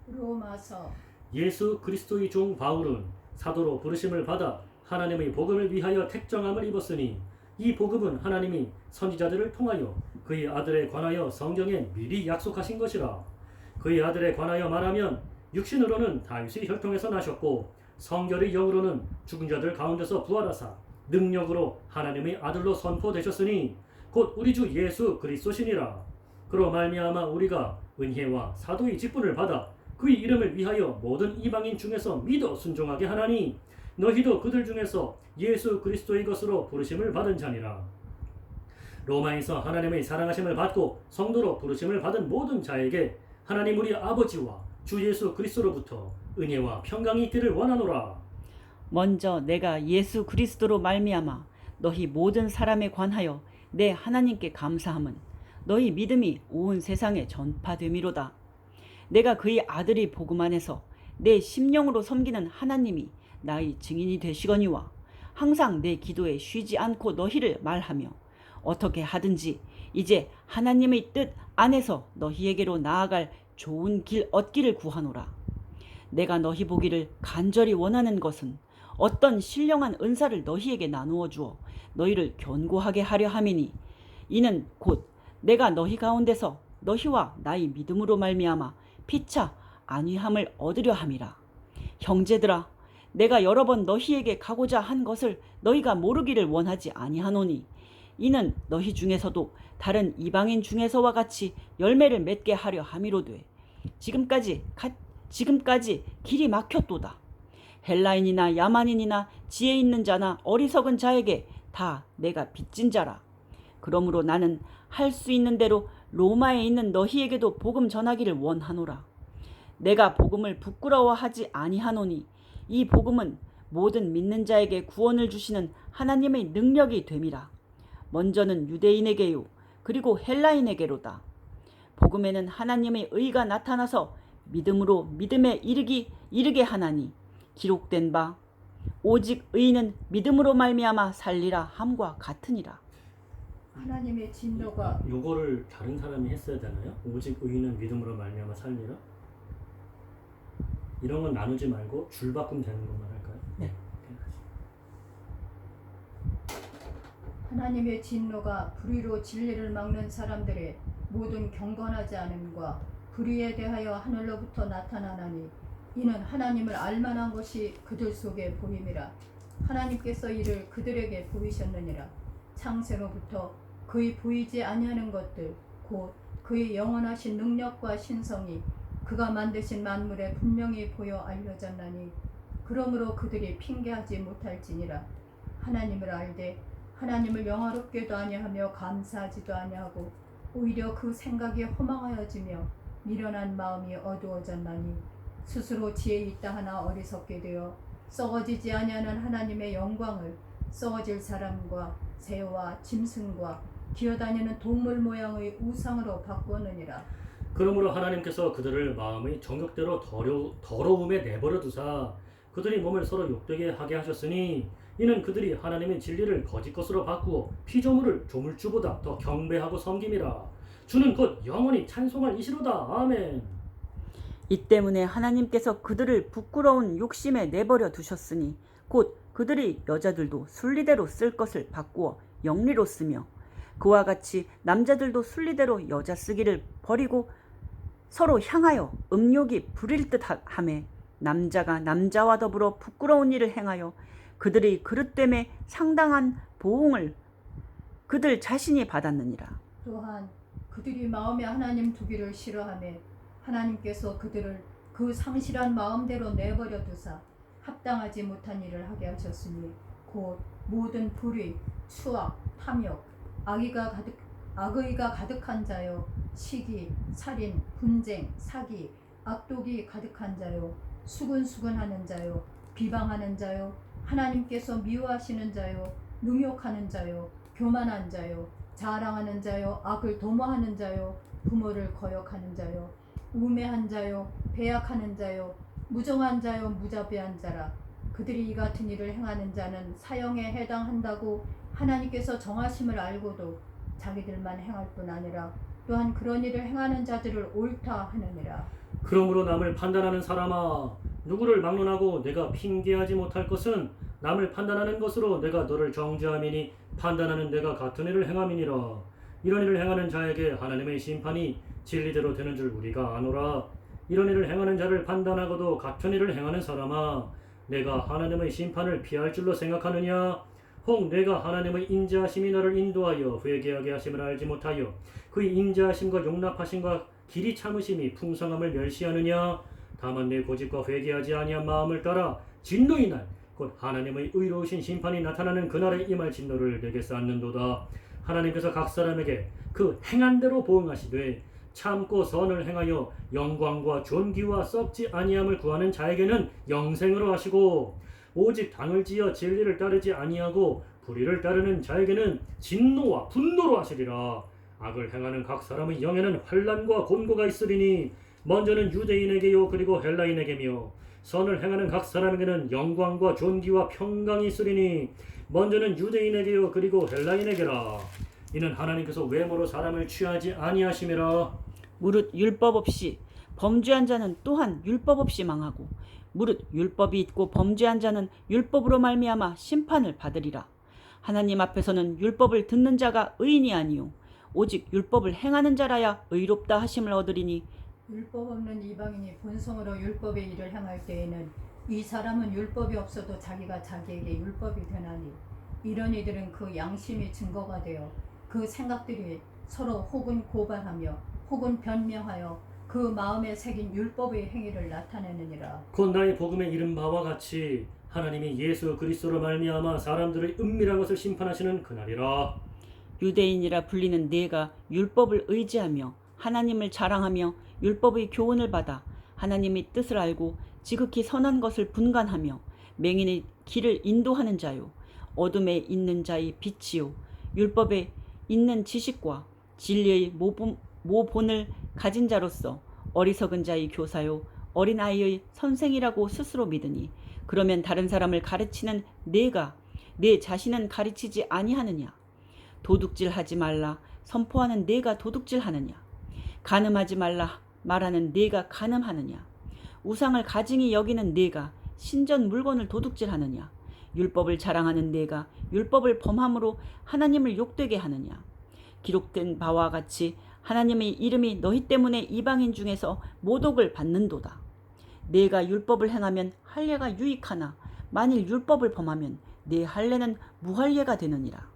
로마서 예수 그리스도의 종 바울은 사도로 부르심을 받아 하나님의 복음을 위하여 택정함을 입었으니 이 복음은 하나님이 선지자들을 통하여 그의 아들에 관하여 성경에 미리 약속하신 것이라. 그의 아들에 관하여 말하면 육신으로는 다윗의 혈통에서 나셨고 성결의 영으로는 죽은 자들 가운데서 부활하사 능력으로 하나님의 아들로 선포되셨으니 곧 우리 주 예수 그리스도시니라. 그로 말미암아 우리가 은혜와 사도의 직분을 받아 그의 이름을 위하여 모든 이방인 중에서 믿어 순종하게 하나니 너희도 그들 중에서 예수 그리스도의 것으로 부르심을 받은 자니라. 로마에서 하나님의 사랑하심을 받고 성도로 부르심을 받은 모든 자에게 하나님 우리 아버지와 주 예수 그리스도로부터 은혜와 평강이 있기를 원하노라. 먼저 내가 예수 그리스도로 말미암아 너희 모든 사람에 관하여 내 하나님께 감사함은 너희 믿음이 온 세상에 전파됨이로다. 내가 그의 아들이 복음 안에서 내 심령으로 섬기는 하나님이 나의 증인이 되시거니와 항상 내 기도에 쉬지 않고 너희를 말하며 어떻게 하든지 이제 하나님의 뜻 안에서 너희에게로 나아갈 좋은 길 얻기를 구하노라. 내가 너희 보기를 간절히 원하는 것은 어떤 신령한 은사를 너희에게 나누어 주어 너희를 견고하게 하려 함이니 이는 곧 내가 너희 가운데서 너희와 나의 믿음으로 말미암아 피차 안위함을 얻으려 함이라. 형제들아, 내가 여러 번 너희에게 가고자 한 것을 너희가 모르기를 원하지 아니하노니 이는 너희 중에서도 다른 이방인 중에서와 같이 열매를 맺게 하려 함이로되 지금까지 길이 막혔도다. 헬라인이나 야만인이나 지혜 있는 자나 어리석은 자에게 다 내가 빚진 자라. 그러므로 나는 할 수 있는 대로 로마에 있는 너희에게도 복음 전하기를 원하노라. 내가 복음을 부끄러워하지 아니하노니 이 복음은 모든 믿는 자에게 구원을 주시는 하나님의 능력이 됨이라. 먼저는 유대인에게요 그리고 헬라인에게로다. 복음에는 하나님의 의가 나타나서 믿음으로 믿음에 이르게 하나니 기록된 바 오직 의인은 믿음으로 말미암아 살리라 함과 같으니라. 하나님의 진노가 요거를 다른 사람이 했어야 되나요? 오직 의인은 믿음으로 말미암아 살리라. 이런 건 나누지 말고 줄바꿈 되는 것만 할까요? 네. 하나님의 진노가 불의로 진리를 막는 사람들의 모든 경건하지 않음과 불의에 대하여 하늘로부터 나타나나니 이는 하나님을 알만한 것이 그들 속에 보임이라. 하나님께서 이를 그들에게 보이셨느니라. 창세로부터 그의 보이지 아니하는 것들 곧 그의 영원하신 능력과 신성이 그가 만드신 만물에 분명히 보여 알려졌나니 그러므로 그들이 핑계하지 못할지니라. 하나님을 알되 하나님을 영화롭게도 아니하며 감사하지도 아니하고 오히려 그 생각이 허망하여지며 미련한 마음이 어두워졌나니 스스로 지혜 있다 하나 어리석게 되어 썩어지지 아니하는 하나님의 영광을 썩어질 사람과 새와 짐승과 기어다니는 동물 모양의 우상으로 바꾸느니라. 그러므로 하나님께서 그들을 마음의 정욕대로 더러움에 내버려 두사 그들이 몸을 서로 욕되게 하게 하셨으니 이는 그들이 하나님의 진리를 거짓 것으로 바꾸어 피조물을 조물주보다 더 경배하고 섬김이라. 주는 곧 영원히 찬송할 이시로다. 아멘. 이 때문에 하나님께서 그들을 부끄러운 욕심에 내버려 두셨으니 곧 그들이 여자들도 순리대로 쓸 것을 바꾸어 영리로 쓰며 그와 같이 남자들도 순리대로 여자 쓰기를 버리고 서로 향하여 음욕이 부릴 듯 하매 남자가 남자와 더불어 부끄러운 일을 행하여 그들의 그릇됨에 상당한 보응을 그들 자신이 받았느니라. 또한 그들이 마음에 하나님 두기를 싫어하며 하나님께서 그들을 그 상실한 마음대로 내버려 두사 합당하지 못한 일을 하게 하셨으니 곧 모든 불의, 추악, 탐욕, 악의가 가득한 자요 시기, 살인, 분쟁, 사기, 악독이 가득한 자요 수근수근하는 자요 비방하는 자요 하나님께서 미워하시는 자요 능욕하는 자요 교만한 자요 자랑하는 자요 악을 도모하는 자요 부모를 거역하는 자요 우매한 자요 배약하는 자요 무정한 자요 무자비한 자라. 그들이 이 같은 일을 행하는 자는 사형에 해당한다고 하나님께서 정하심을 알고도 자기들만 행할 뿐 아니라 또한 그런 일을 행하는 자들을 옳다 하느니라. 그러므로 남을 판단하는 사람아, 누구를 막론하고 내가 핑계하지 못할 것은 남을 판단하는 것으로 내가 너를 정죄함이니 판단하는 내가 같은 일을 행함이니라. 이런 일을 행하는 자에게 하나님의 심판이 진리대로 되는 줄 우리가 아노라. 이런 일을 행하는 자를 판단하고도 같은 일을 행하는 사람아, 내가 하나님의 심판을 피할 줄로 생각하느냐? 혹 내가 하나님의 인자하심이 너를 인도하여 회개하게 하심을 알지 못하여 그의 인자하심과 용납하심과 길이 참으심이 풍성함을 멸시하느냐? 다만 내 고집과 회개하지 아니한 마음을 따라 진노의 날 곧 하나님의 의로우신 심판이 나타나는 그날에 임할 진노를 내게 쌓는도다. 하나님께서 각 사람에게 그 행한 대로 보응하시되 참고 선을 행하여 영광과 존귀와 썩지 아니함을 구하는 자에게는 영생으로 하시고 오직 당을 지어 진리를 따르지 아니하고 불의를 따르는 자에게는 진노와 분노로 하시리라. 악을 행하는 각 사람의 영에는 환난과 곤고가 있으리니 먼저는 유대인에게요 그리고 헬라인에게며 선을 행하는 각 사람에게는 영광과 존귀와 평강이 있으리니 먼저는 유대인에게요 그리고 헬라인에게라. 이는 하나님께서 외모로 사람을 취하지 아니하심이라. 무릇 율법 없이 범죄한 자는 또한 율법 없이 망하고 무릇 율법이 있고 범죄한 자는 율법으로 말미암아 심판을 받으리라. 하나님 앞에서는 율법을 듣는 자가 의인이 아니요 오직 율법을 행하는 자라야 의롭다 하심을 얻으리니 율법 없는 이방인이 본성으로 율법의 일을 행할 때에는 이 사람은 율법이 없어도 자기가 자기에게 율법이 되나니 이런 이들은 그 양심이 증거가 되어 그 생각들이 서로 혹은 고발하며 혹은 변명하여 그 마음에 새긴 율법의 행위를 나타내느니라. 곧 나의 복음에 이른 바와 같이 하나님이 예수 그리스도로 말미암아 사람들의 은밀한 것을 심판하시는 그날이라. 유대인이라 불리는 네가 율법을 의지하며 하나님을 자랑하며 율법의 교훈을 받아 하나님의 뜻을 알고 지극히 선한 것을 분간하며 맹인의 길을 인도하는 자요 어둠에 있는 자의 빛이요 율법에 있는 지식과 진리의 모본을 가진 자로서 어리석은 자의 교사요 어린아이의 선생이라고 스스로 믿으니 그러면 다른 사람을 가르치는 네가 내 자신은 가르치지 아니하느냐? 도둑질하지 말라 선포하는 네가 도둑질하느냐? 간음하지 말라 말하는 네가 간음하느냐? 우상을 가증히 여기는 네가 신전 물건을 도둑질하느냐? 율법을 자랑하는 네가 율법을 범함으로 하나님을 욕되게 하느냐? 기록된 바와 같이 하나님의 이름이 너희 때문에 이방인 중에서 모독을 받는도다. 네가 율법을 행하면 할례가 유익하나 만일 율법을 범하면 네 할례는 무할례가 되느니라.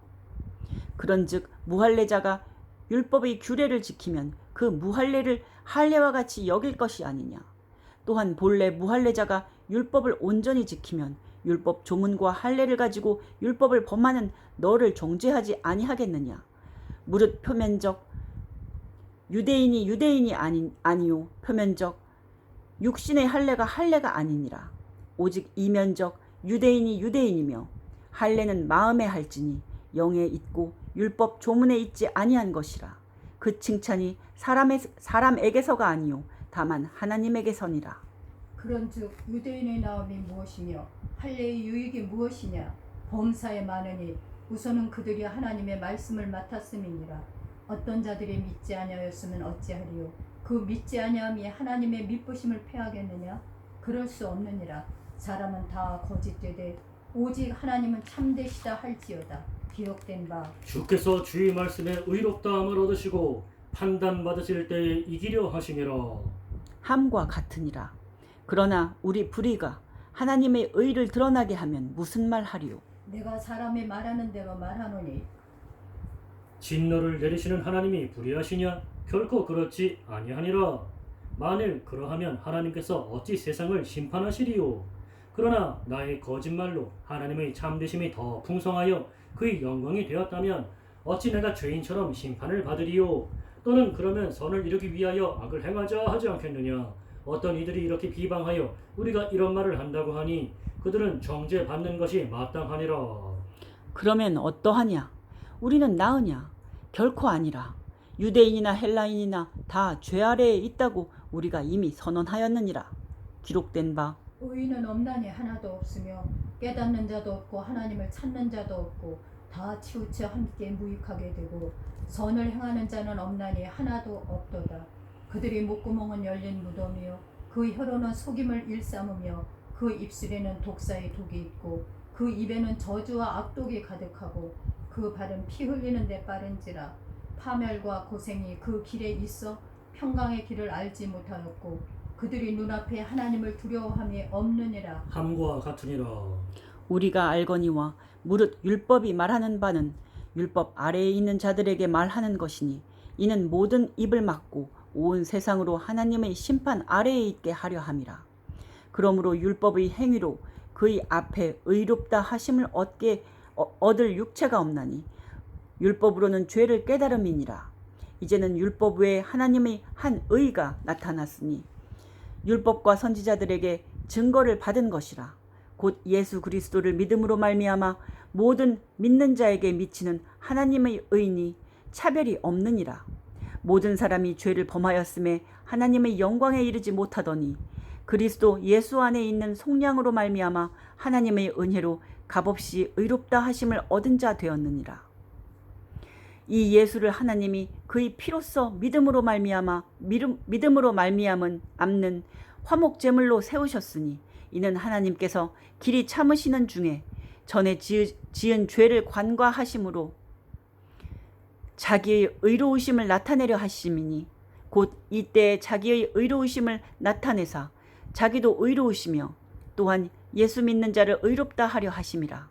그런즉 무할례자가 율법의 규례를 지키면 그 무할례를 할례와 같이 여길 것이 아니냐. 또한 본래 무할례자가 율법을 온전히 지키면 율법 조문과 할례를 가지고 율법을 범하는 너를 정죄하지 아니하겠느냐. 무릇 표면적 유대인이 아니요 표면적 육신의 할례가 할례가 아니니라. 오직 이면적 유대인이며 할례는 마음에 할지니 영에 있고 율법 조문에 있지 아니한 것이라. 그 칭찬이 사람에게서가 아니요 다만 하나님에게서니라. 그런즉 유대인의 나음이 무엇이며 할례의 유익이 무엇이냐? 범사에 많으니 우선은 그들이 하나님의 말씀을 맡았음이니라. 어떤 자들이 믿지 아니하였으면 어찌하리요? 그 믿지 아니함이 하나님의 믿부심을 패하겠느냐? 그럴 수 없느니라. 사람은 다 거짓되되 오직 하나님은 참되시다 할지어다. 기록된 바 주께서 주의 말씀에 의롭다함을 얻으시고 판단받으실 때에 이기려 하시니라. 함과 같으니라. 그러나 우리 불의가 하나님의 의를 드러나게 하면 무슨 말 하리요? 내가 사람이 말하는 대로 말하노니 진노를 내리시는 하나님이 불의하시냐? 결코 그렇지 아니하니라. 만일 그러하면 하나님께서 어찌 세상을 심판하시리요? 그러나 나의 거짓말로 하나님의 참되심이 더 풍성하여 그의 영광이 되었다면 어찌 내가 죄인처럼 심판을 받으리요? 또는 그러면 선을 이루기 위하여 악을 행하자 하지 않겠느냐? 어떤 이들이 이렇게 비방하여 우리가 이런 말을 한다고 하니 그들은 정죄받는 것이 마땅하니라. 그러면 어떠하냐? 우리는 나으냐? 결코 아니라. 유대인이나 헬라인이나 다 죄 아래에 있다고 우리가 이미 선언하였느니라. 기록된 바 의인은 없나니 하나도 없으며 깨닫는 자도 없고 하나님을 찾는 자도 없고 다 치우쳐 함께 무익하게 되고 선을 행하는 자는 없나니 하나도 없도다. 그들이 목구멍은 열린 무덤이요 그 혀로는 속임을 일삼으며 그 입술에는 독사의 독이 있고 그 입에는 저주와 악독이 가득하고 그 발은 피 흘리는 데 빠른지라. 파멸과 고생이 그 길에 있어 평강의 길을 알지 못하였고 그들이 눈앞에 하나님을 두려워함이 없느니라. 함과 같으니라. 우리가 알거니와 무릇 율법이 말하는 바는 율법 아래에 있는 자들에게 말하는 것이니 이는 모든 입을 막고 온 세상으로 하나님의 심판 아래에 있게 하려 함이라. 그러므로 율법의 행위로 그의 앞에 의롭다 하심을 얻을 육체가 없나니 율법으로는 죄를 깨달음이니라. 이제는 율법 외에 하나님의 한 의가 나타났으니 율법과 선지자들에게 증거를 받은 것이라. 곧 예수 그리스도를 믿음으로 말미암아 모든 믿는 자에게 미치는 하나님의 의니 차별이 없느니라. 모든 사람이 죄를 범하였음에 하나님의 영광에 이르지 못하더니 그리스도 예수 안에 있는 속량으로 말미암아 하나님의 은혜로 값없이 의롭다 하심을 얻은 자 되었느니라. 이 예수를 하나님이 그의 피로써 믿음으로 말미암은 암는 화목 제물로 세우셨으니 이는 하나님께서 길이 참으시는 중에 전에 지은 죄를 관과하심으로 자기의 의로우심을 나타내려 하심이니 곧 이때에 자기의 의로우심을 나타내사 자기도 의로우시며 또한 예수 믿는 자를 의롭다 하려 하심이라.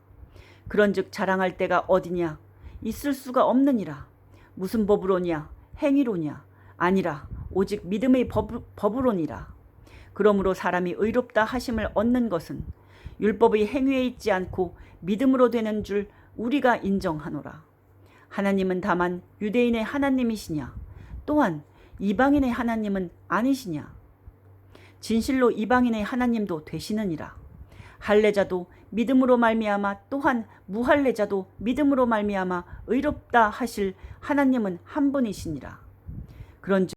그런즉 자랑할 때가 어디냐? 있을 수가 없느니라. 무슨 법으로냐? 행위로냐? 아니라 오직 믿음의 법으로니라. 그러므로 사람이 의롭다 하심을 얻는 것은 율법의 행위에 있지 않고 믿음으로 되는 줄 우리가 인정하노라. 하나님은 다만 유대인의 하나님이시냐? 또한 이방인의 하나님은 아니시냐? 진실로 이방인의 하나님도 되시느니라. 할례자도 믿음으로 말미암아 또한 무할례자도 믿음으로 말미암아 의롭다 하실 하나님은 한 분이시니라. 그런즉